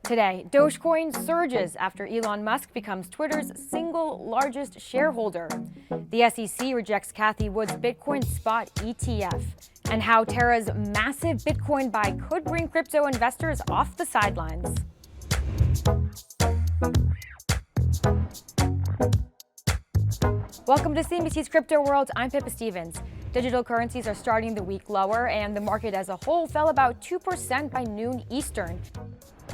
Today, Dogecoin surges after Elon Musk becomes Twitter's single largest shareholder. The SEC rejects Cathie Wood's Bitcoin spot ETF. And how Terra's massive Bitcoin buy could bring crypto investors off the sidelines. Welcome to CNBC's Crypto World. I'm Pippa Stevens. Digital currencies are starting the week lower, and the market as a whole fell about 2% by noon Eastern.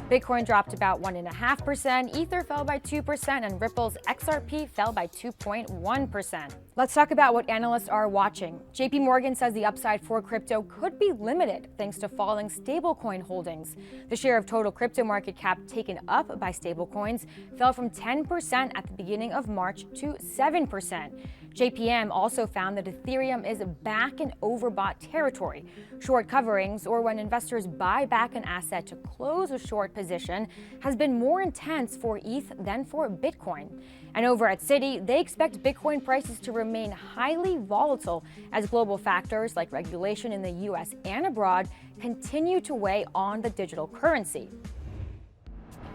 Bitcoin dropped about 1.5%, Ether fell by 2%, and Ripple's XRP fell by 2.1%. Let's talk about what analysts are watching. JP Morgan says the upside for crypto could be limited thanks to falling stablecoin holdings. The share of total crypto market cap taken up by stablecoins fell from 10% at the beginning of March to 7%. JPM also found that Ethereum is back in overbought territory. Short coverings, or when investors buy back an asset to close a short position, has been more intense for ETH than for Bitcoin. And over at Citi, they expect Bitcoin prices to remain highly volatile as global factors like regulation in the US and abroad continue to weigh on the digital currency.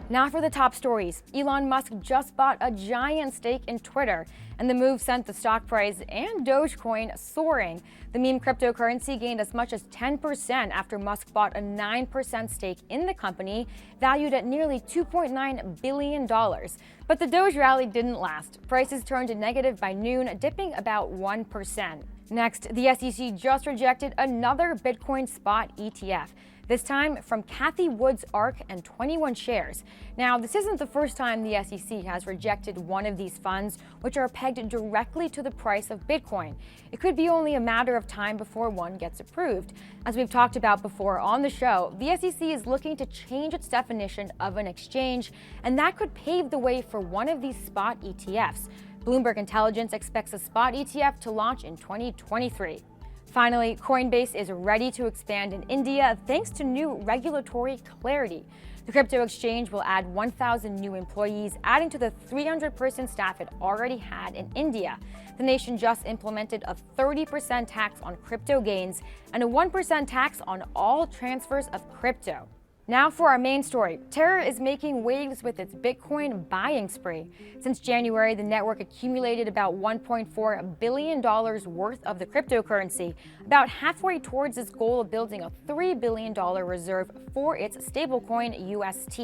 Now for the top stories. Elon Musk just bought a giant stake in Twitter, and the move sent the stock price and Dogecoin soaring. The meme cryptocurrency gained as much as 10% after Musk bought a 9% stake in the company, valued at nearly $2.9 billion. But the Doge rally didn't last. Prices turned negative by noon, dipping about 1%. Next, the SEC just rejected another Bitcoin spot ETF. This time from Cathie Wood's ARK and 21 shares. Now, this isn't the first time the SEC has rejected one of these funds, which are pegged directly to the price of Bitcoin. It could be only a matter of time before one gets approved. As we've talked about before on the show, the SEC is looking to change its definition of an exchange, and that could pave the way for one of these spot ETFs. Bloomberg Intelligence expects a spot ETF to launch in 2023. Finally, Coinbase is ready to expand in India thanks to new regulatory clarity. The crypto exchange will add 1,000 new employees, adding to the 300-person staff it already had in India. The nation just implemented a 30% tax on crypto gains and a 1% tax on all transfers of crypto. Now for our main story. Terra is making waves with its Bitcoin buying spree. Since January, the network accumulated about $1.4 billion worth of the cryptocurrency, about halfway towards its goal of building a $3 billion reserve for its stablecoin UST.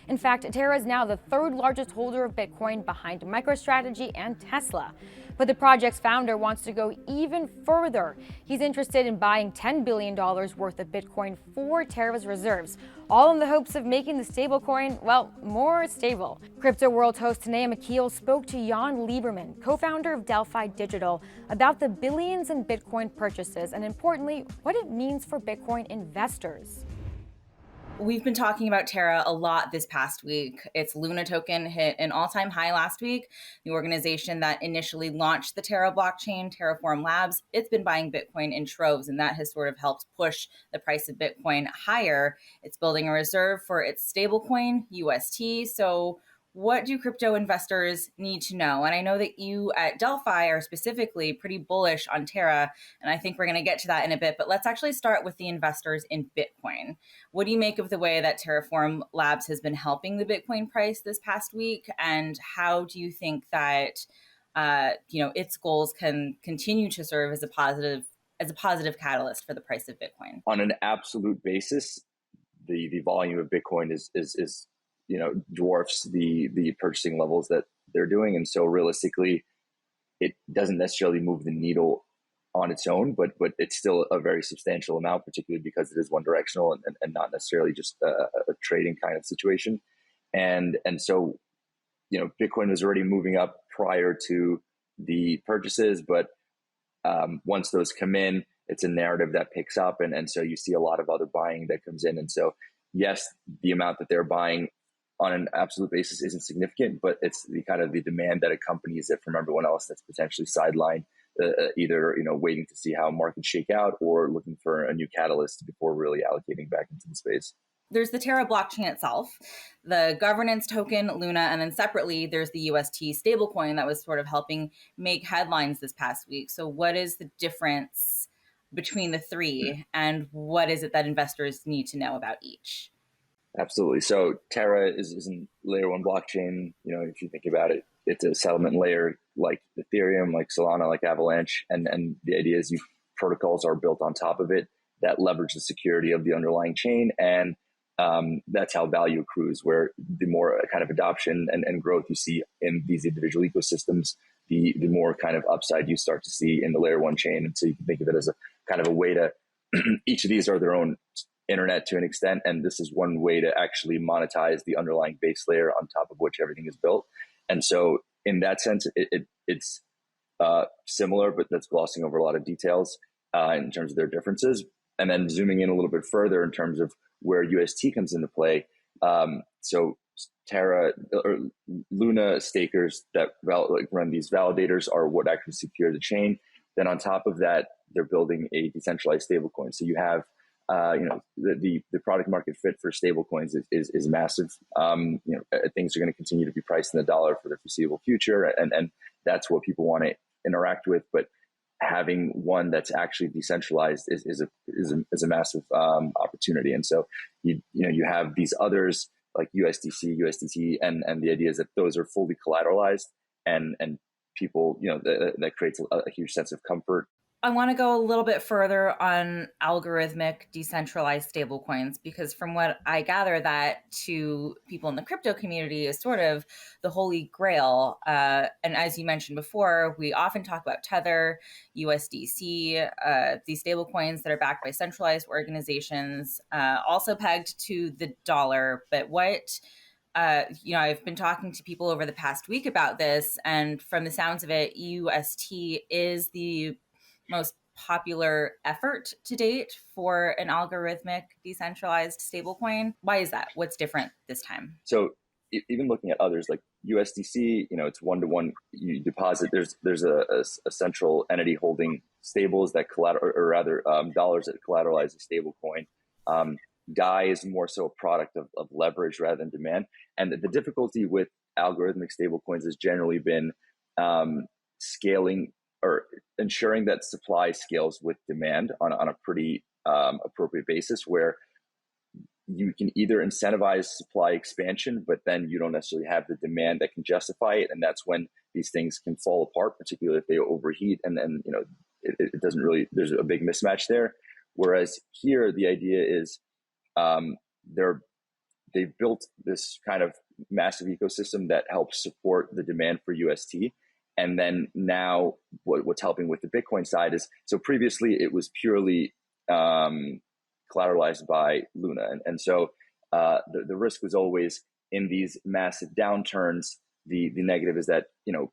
In fact, Terra is now the third largest holder of Bitcoin behind MicroStrategy and Tesla. But the project's founder wants to go even further. He's interested in buying $10 billion worth of Bitcoin for Terra's reserves, all in the hopes of making the stablecoin, well, more stable. Crypto World host Tanaya Macheel spoke to Liberman, co-founder of Delphi Digital, about the billions in Bitcoin purchases and, importantly, what it means for Bitcoin investors. We've been talking about Terra a lot this past week. Its Luna token hit an all-time high last week. The organization that initially launched the Terra blockchain, Terraform Labs, it's been buying Bitcoin in troves, and that has sort of helped push the price of Bitcoin higher. It's building a reserve for its stablecoin, UST. So what do crypto investors need to know? And I know that you at Delphi are specifically pretty bullish on Terra, and I think we're going to get to that in a bit. But let's actually start with the investors in Bitcoin. What do you make of the way that Terraform Labs has been helping the Bitcoin price this past week? And how do you think that its goals can continue to serve as a positive catalyst for the price of Bitcoin? On an absolute basis, the volume of Bitcoin is dwarfs the purchasing levels that they're doing. And so realistically, it doesn't necessarily move the needle on its own, but it's still a very substantial amount, particularly because it is one directional and not necessarily just a trading kind of situation. And so, Bitcoin was already moving up prior to the purchases, but once those come in, it's a narrative that picks up. And so you see a lot of other buying that comes in. And so, yes, the amount that they're buying on an absolute basis isn't significant, but it's the kind of the demand that accompanies it from everyone else that's potentially sidelined, either waiting to see how markets shake out or looking for a new catalyst before really allocating back into the space. There's the Terra blockchain itself, the governance token, Luna, and then separately, there's the UST stablecoin that was sort of helping make headlines this past week. So what is the difference between the three, and what is it that investors need to know about each? Absolutely. So Terra is in layer one blockchain. If you think about it, it's a settlement layer like Ethereum, like Solana, like Avalanche, and the idea is protocols are built on top of it that leverage the security of the underlying chain, and that's how value accrues. Where the more kind of adoption and growth you see in these individual ecosystems, the more kind of upside you start to see in the layer one chain. And so you can think of it as a kind of a way to each of these are their own internet to an extent, and this is one way to actually monetize the underlying base layer on top of which everything is built. And so in that sense, it's similar, but that's glossing over a lot of details in terms of their differences. And then zooming in a little bit further in terms of where UST comes into play. So Terra or Luna stakers that run these validators are what actually secure the chain. Then on top of that, they're building a decentralized stablecoin. So you have the product market fit for stablecoins is massive. Things are going to continue to be priced in the dollar for the foreseeable future, and that's what people want to interact with. But having one that's actually decentralized is a massive opportunity. And so you have these others like USDC, USDT, and the idea is that those are fully collateralized, and people that creates a huge sense of comfort. I want to go a little bit further on algorithmic decentralized stablecoins, because from what I gather, that to people in the crypto community is sort of the holy grail. And as you mentioned before, we often talk about Tether, USDC, these stablecoins that are backed by centralized organizations, also pegged to the dollar. But I've been talking to people over the past week about this, and from the sounds of it, UST is the most popular effort to date for an algorithmic decentralized stablecoin. Why is that? What's different this time? So even looking at others like USDC, it's one-to-one. You deposit. There's a central entity holding stables that dollars that collateralize a stablecoin. DAI is more so a product of leverage rather than demand. And the difficulty with algorithmic stablecoins has generally been scaling or ensuring that supply scales with demand on a pretty appropriate basis, where you can either incentivize supply expansion, but then you don't necessarily have the demand that can justify it. And that's when these things can fall apart, particularly if they overheat. And then, it doesn't really, there's a big mismatch there. Whereas here, the idea is they've built this kind of massive ecosystem that helps support the demand for UST. And then now what's helping with the Bitcoin side is, so previously it was purely collateralized by Luna. And so the risk was always in these massive downturns. The negative is that,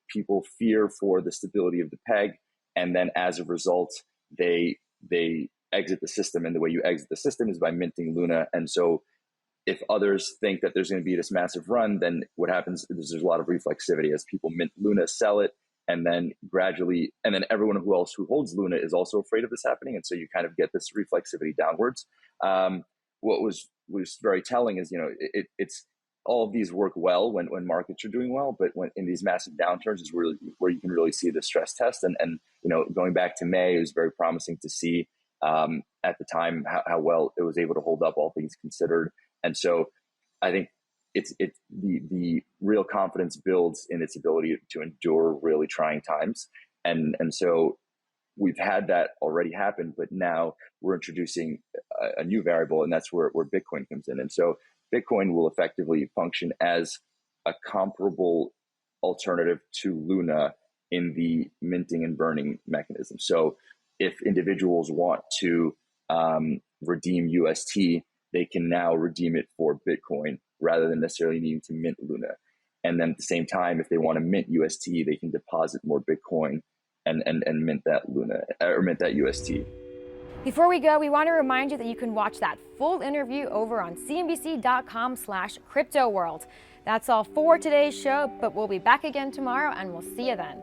people fear for the stability of the peg. And then as a result, they exit the system. And the way you exit the system is by minting Luna. And so if others think that there's going to be this massive run, then what happens is there's a lot of reflexivity as people mint Luna, sell it, and then gradually, and then everyone who holds Luna is also afraid of this happening. And so you kind of get this reflexivity downwards. What was very telling is, it's all of these work well when markets are doing well, but when in these massive downturns is really where you can really see the stress test. And going back to May, it was very promising to see at the time how well it was able to hold up, all things considered. And so I think it's the real confidence builds in its ability to endure really trying times. And so we've had that already happen, but now we're introducing a new variable, and that's where Bitcoin comes in. And so Bitcoin will effectively function as a comparable alternative to Luna in the minting and burning mechanism. So if individuals want to redeem UST, they can now redeem it for Bitcoin rather than necessarily needing to mint Luna. And then at the same time, if they want to mint UST, they can deposit more Bitcoin and mint that Luna or mint that UST. Before we go, we want to remind you that you can watch that full interview over on CNBC.com/Crypto World. That's all for today's show, but we'll be back again tomorrow, and we'll see you then.